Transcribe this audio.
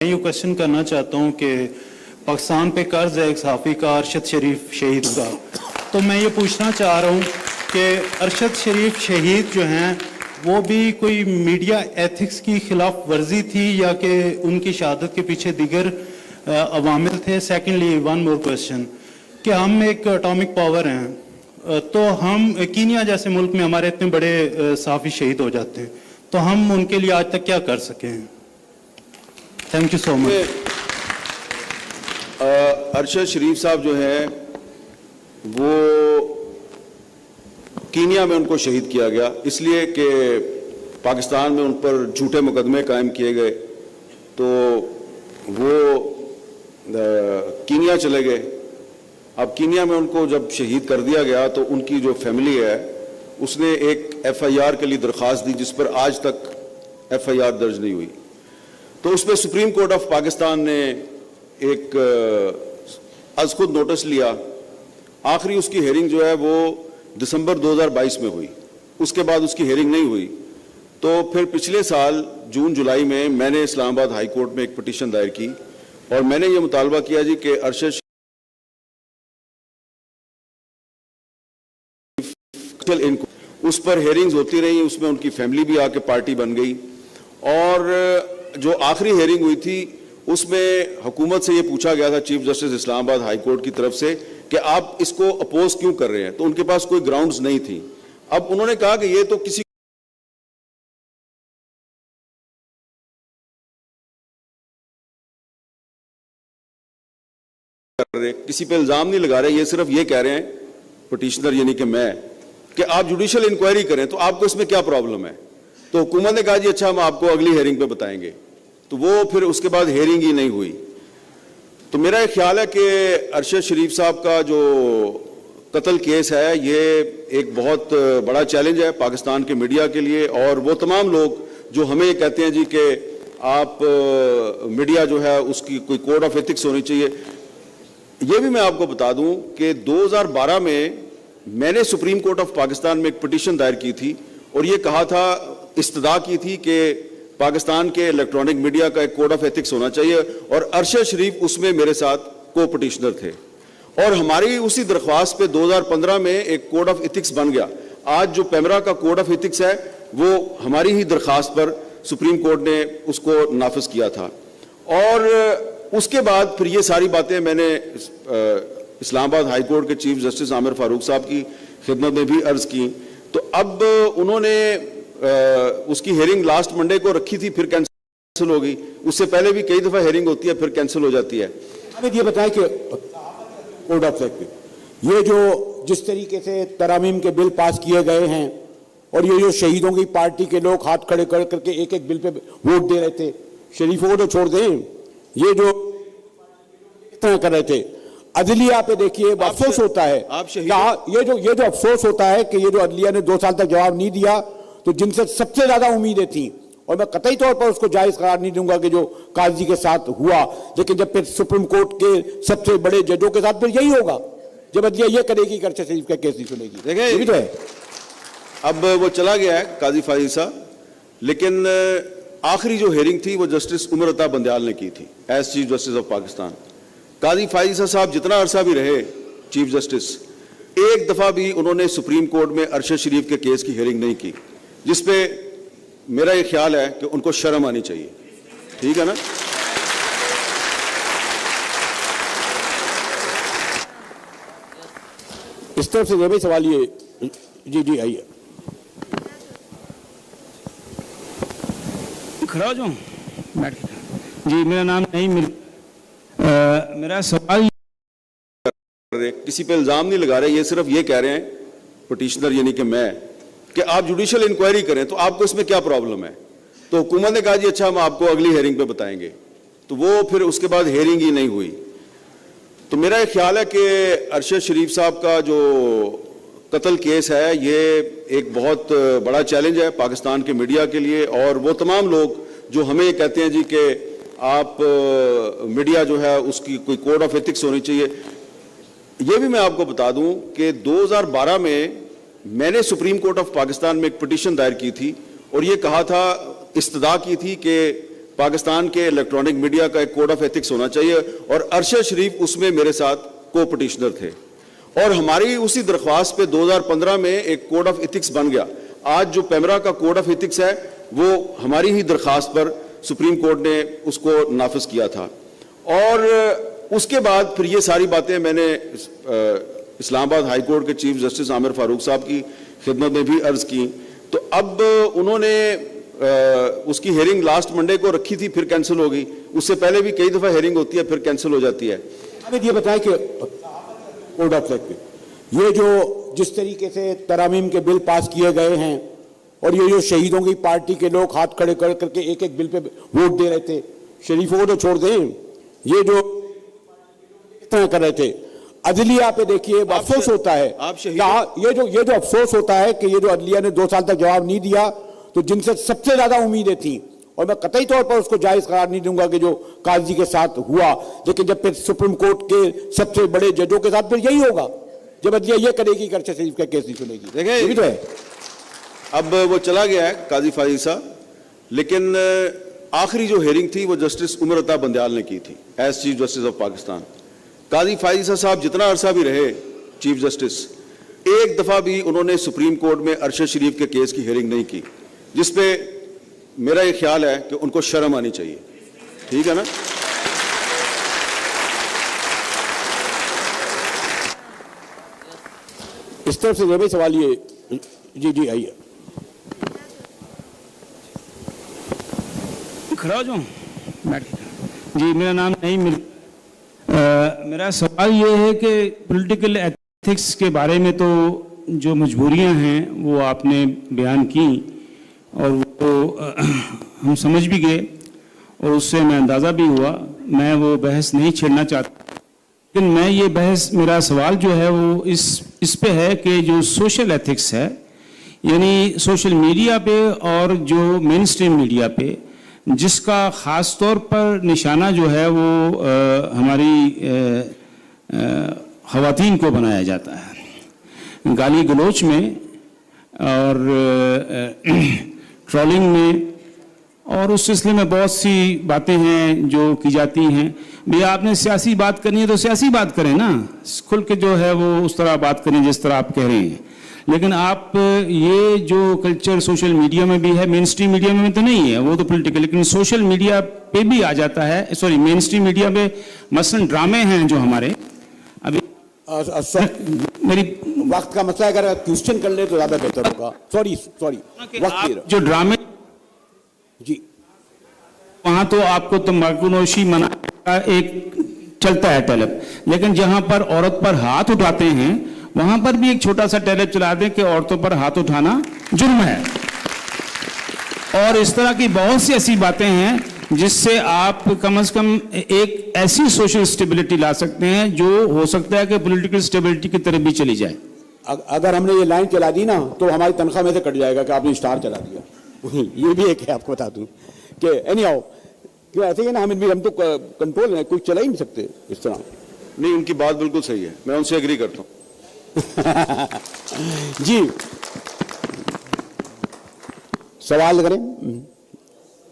मैं ये क्वेश्चन करना चाहता हूँ कि पाकिस्तान पे कर्ज है एक सहाफ़ी का अरशद शरीफ शहीद का, तो मैं ये पूछना चाह रहा हूँ कि अरशद शरीफ शहीद जो हैं वो भी कोई मीडिया एथिक्स की खिलाफ वर्जी थी या कि उनकी शहादत के पीछे दीगर अवामिल थे। सेकेंडली वन मोर क्वेश्चन कि हम एक एटॉमिक पावर हैं, तो हम कीनिया जैसे मुल्क में हमारे इतने बड़े सहाफ़ी शहीद हो जाते हैं, तो हम उनके लिए आज तक क्या कर सके हैं? Thank you so much. Arshad Sharif साहब जो हैं वो कीनिया में उनको शहीद किया गया इसलिए कि पाकिस्तान में उन पर झूठे मुकदमे कायम किए गए, तो वो कीनिया चले गए। अब कीनिया में उनको जब शहीद कर दिया गया तो उनकी जो फैमिली है उसने एक FIR के लिए दरख्वास्त दी जिस पर आज तक FIR दर्ज नहीं हुई। तो उस पर सुप्रीम कोर्ट ऑफ पाकिस्तान ने एक आज खुद नोटिस लिया। आखिरी उसकी हेयरिंग जो है वो दिसंबर 2022 में हुई, उसके बाद उसकी हेयरिंग नहीं हुई। तो फिर पिछले साल जून जुलाई में मैंने इस्लामाबाद हाई कोर्ट में एक पिटीशन दायर की और मैंने ये मुतालबा किया जी कि अरशद उस पर हेयरिंग्स होती रही, उसमें उनकी फैमिली भी आके पार्टी बन गई। और जो आखिरी हेयरिंग हुई थी उसमें हुकूमत से ये पूछा गया था chief justice Islamabad high court की तरफ से कि आप इसको अपोज क्यों कर रहे हैं, तो उनके पास कोई ग्राउंड्स नहीं थी। अब उन्होंने कहा कि ये तो किसी पे इल्जाम नहीं लगा रहे, ये सिर्फ ये कह रहे हैं पिटीशनर यानी कि मैं कि आप जुडिशियल इंक्वायरी करें, तो आपको इसमें क्या प्रॉब्लम है। तो हुकूमत ने कहा जी अच्छा हम आपको अगली हेयरिंग पे बताएंगे, तो वो फिर उसके बाद हेयरिंग ही नहीं हुई। तो मेरा एक ख्याल है कि अरशद शरीफ साहब का जो कत्ल केस है ये एक बहुत बड़ा चैलेंज है पाकिस्तान के मीडिया के लिए, और वो तमाम लोग जो हमें कहते हैं जी कि आप मीडिया जो है उसकी कोई कोड ऑफ एथिक्स होनी चाहिए। ये भी मैं आपको बता दूं कि 2012 में मैंने सुप्रीम कोर्ट ऑफ पाकिस्तान में एक पिटीशन दायर की थी और ये कहा था, इस्तदा की थी कि पाकिस्तान के इलेक्ट्रॉनिक मीडिया का एक कोड ऑफ एथिक्स होना चाहिए, और अरशद शरीफ उसमें मेरे साथ को पिटीशनर थे। और हमारी उसी दरख्वास्त पे 2015 में एक कोड ऑफ एथिक्स बन गया। आज जो पैमरा का कोड ऑफ एथिक्स है वो हमारी ही दरख्वास्त पर सुप्रीम कोर्ट ने उसको नाफिज किया था। और उसके बाद फिर ये सारी बातें मैंने इस्लामाबाद हाई कोर्ट के चीफ जस्टिस आमिर फारूक साहब की खिदमत में भी अर्ज की। तो अब उन्होंने उसकी हेयरिंग लास्ट मंडे को रखी थी, फिर कैंसिल हो गई। उससे पहले भी कई दफा हेयरिंग होती है फिर कैंसिल हो जाती है। हमें ये बताएं कि कोड ऑफ एथिक्स ये जो जिस तरीके से तरामीम के बिल पास किए गए हैं और ये जो शहीदों की पार्टी के लोग हाथ खड़े कर करके एक एक बिल पे वोट दे रहे थे, शरीफों को तो छोड़ दें, ये जो इतना कर रहे थे अदलिया पे देखिए अफसोस होता है। ये जो अफसोस होता है कि ये जो अदलिया ने 2 साल तक जवाब नहीं दिया, तो जिनसे सबसे ज्यादा उम्मीदें थी, और मैं कतई तौर पर उसको जायज करार नहीं दूंगा कि जो काजी के साथ हुआ, लेकिन जब फिर सुप्रीम कोर्ट के सबसे बड़े जजों के साथ फिर यही होगा जब अदलिया ये करेगी कि अरशद शरीफ का केस नहीं सुनेगी। देखिए तो है, अब वो चला गया है काजी फाइज साहब, लेकिन आखिरी जो हेयरिंग थी वो जस्टिस उमर अता बंदयाल ने की थी as chief justice of Pakistan. Qazi Faez साहब जितना अरसा भी रहे चीफ जस्टिस, एक दफा भी उन्होंने सुप्रीम कोर्ट में अरशद शरीफ के केस की हेयरिंग नहीं की, जिसपे मेरा ये ख्याल है कि उनको शर्म आनी चाहिए। ठीक है ना? इस तरफ से ये भी सवाल ये जी आइए खड़ा हो जाऊं बैठ के। जी मेरा नाम नहीं मेरा सवाल किसी पे इल्जाम नहीं लगा रहे, ये सिर्फ ये कह रहे हैं पिटीशनर यानी कि मैं कि आप जुडिशियल इंक्वायरी करें, तो आपको इसमें क्या प्रॉब्लम है। तो हुकूमत ने कहा जी अच्छा हम आपको अगली हेयरिंग पे बताएंगे, तो वो फिर उसके बाद हेयरिंग ही नहीं हुई। तो मेरा एक ख्याल है कि अरशद शरीफ साहब का जो कत्ल केस है ये एक बहुत बड़ा चैलेंज है पाकिस्तान के मीडिया के लिए, और वो तमाम लोग जो हमें कहते हैं जी कि आप मीडिया जो है उसकी कोई कोड ऑफ एथिक्स होनी चाहिए। ये भी मैं आपको बता दूं कि 2012 में मैंने सुप्रीम कोर्ट ऑफ पाकिस्तान में एक पिटीशन दायर की थी और ये कहा था, इस्तदा की थी कि पाकिस्तान के इलेक्ट्रॉनिक मीडिया का एक कोड ऑफ एथिक्स होना चाहिए, और अरशद शरीफ उसमें मेरे साथ को पिटिशनर थे, और हमारी उसी दरख्वास्त पे 2015 में एक कोड ऑफ एथिक्स बन गया। आज जो पैमरा का कोड ऑफ एथिक्स है वो हमारी ही दरख्वास्त पर सुप्रीम कोर्ट ने उसको नाफिज किया था, और उसके बाद फिर ये सारी बातें मैंने इस्लामाबाद हाई कोर्ट के चीफ जस्टिस आमिर फारूक साहब की खिदमत में भी अर्ज की। तो अब उन्होंने उसकी हेयरिंग लास्ट मंडे को रखी थी, फिर कैंसिल हो गई। उससे पहले भी कई दफ़ा हेयरिंग होती है, फिर कैंसिल हो जाती है। अब ये बताएं कि कोड ऑफ एथिक्स पे ये जो जिस तरीके से तरामीम के बिल पास किए गए हैं, और ये जो शहीदों की पार्टी के लोग हाथ खड़े कर करके एक एक बिल पे वोट दे रहे थे, शरीफों को तो छोड़ दें, ये जो इस तरह कर रहे थे, अदलिया पे देखिए अफसोस होता है। ये जो अफसोस होता है कि ये जो अदलिया ने 2 साल तक जवाब नहीं दिया, तो जिनसे सबसे ज्यादा उम्मीदें थी, और मैं कतई तौर पर उसको जायज करार नहीं दूंगा कि जो काजी के साथ हुआ, लेकिन जब फिर सुप्रीम कोर्ट के सबसे बड़े जजों के साथ फिर यही होगा, जब अदलिया ये करेगी कि अरशद शरीफ का केस नहीं सुनेगी। देखिए, ये भी तो है। अब वो चला गया है काजी फाइसा, लेकिन आखिरी जो हेयरिंग थी वो जस्टिस उमर अता बंदयाल ने की थी as chief justice of Pakistan. Qazi Faez साहब जितना अरसा भी रहे चीफ जस्टिस, एक दफा भी उन्होंने सुप्रीम कोर्ट में अरशद शरीफ के केस की हेयरिंग नहीं की, जिसपे मेरा ये ख्याल है कि उनको शर्म आनी चाहिए। ठीक है ना? इस तरफ से ये भी सवाल ये, जी आइए। खड़ा हो जाऊं? बैठ के। जी, मेरा नाम नहीं मेरा सवाल ये है कि पॉलिटिकल एथिक्स के बारे में तो जो मजबूरियां हैं वो आपने बयान की, और वो हम समझ भी गए, और उससे मैं अंदाज़ा भी हुआ। मैं वो बहस नहीं छेड़ना चाहता, लेकिन मैं ये बहस, मेरा सवाल जो है वो इस पे है कि जो सोशल एथिक्स है, यानी सोशल मीडिया पे और जो मेन स्ट्रीम मीडिया पे, जिसका ख़ास तौर पर निशाना जो है वो हमारी ख़वातीन को बनाया जाता है, गाली गलोच में और ट्रोलिंग में, और उस सिलसिले में बहुत सी बातें हैं जो की जाती हैं। भैया, आपने सियासी बात करनी है तो सियासी बात करें ना, खुल के जो है वो उस तरह बात करें जिस तरह आप कह रहे हैं। लेकिन आप ये जो कल्चर सोशल मीडिया में भी है, मेन स्ट्रीम मीडिया में तो नहीं है, वो तो पॉलिटिकल, लेकिन सोशल मीडिया पे भी आ जाता है। सॉरी, मेन स्ट्रीम मीडिया पे मसलन ड्रामे हैं जो हमारे अभी मेरी वक्त का मसला है, अगर क्वेश्चन कर ले तो ज्यादा बेहतर होगा। सॉरी वक्त जो ड्रामे जी, वहां तो आपको तंबाकूनोशी मना का एक चलता है टैलब, लेकिन जहां पर औरत पर हाथ उठाते हैं वहां पर भी एक छोटा सा टैलब चला दें कि औरतों पर हाथ उठाना जुर्म है। और इस तरह की बहुत सी ऐसी बातें हैं जिससे आप कम से कम एक ऐसी सोशल स्टेबिलिटी ला सकते हैं जो हो सकता है कि पॉलिटिकल स्टेबिलिटी की तरफ भी चली जाए। अगर हमने ये लाइन चला दी ना तो हमारी तनख्वाह में से कट जाएगा कि आपने स्टार चला दिया। ये भी एक है, आपको बता दूं कि एनी हाउ, क्यों ऐसे ही ना, हम तो कंट्रोल है, कोई चला ही नहीं सकते इस तरह। नहीं, उनकी बात बिल्कुल सही है, मैं उनसे एग्री करता हूँ। जी, सवाल करें।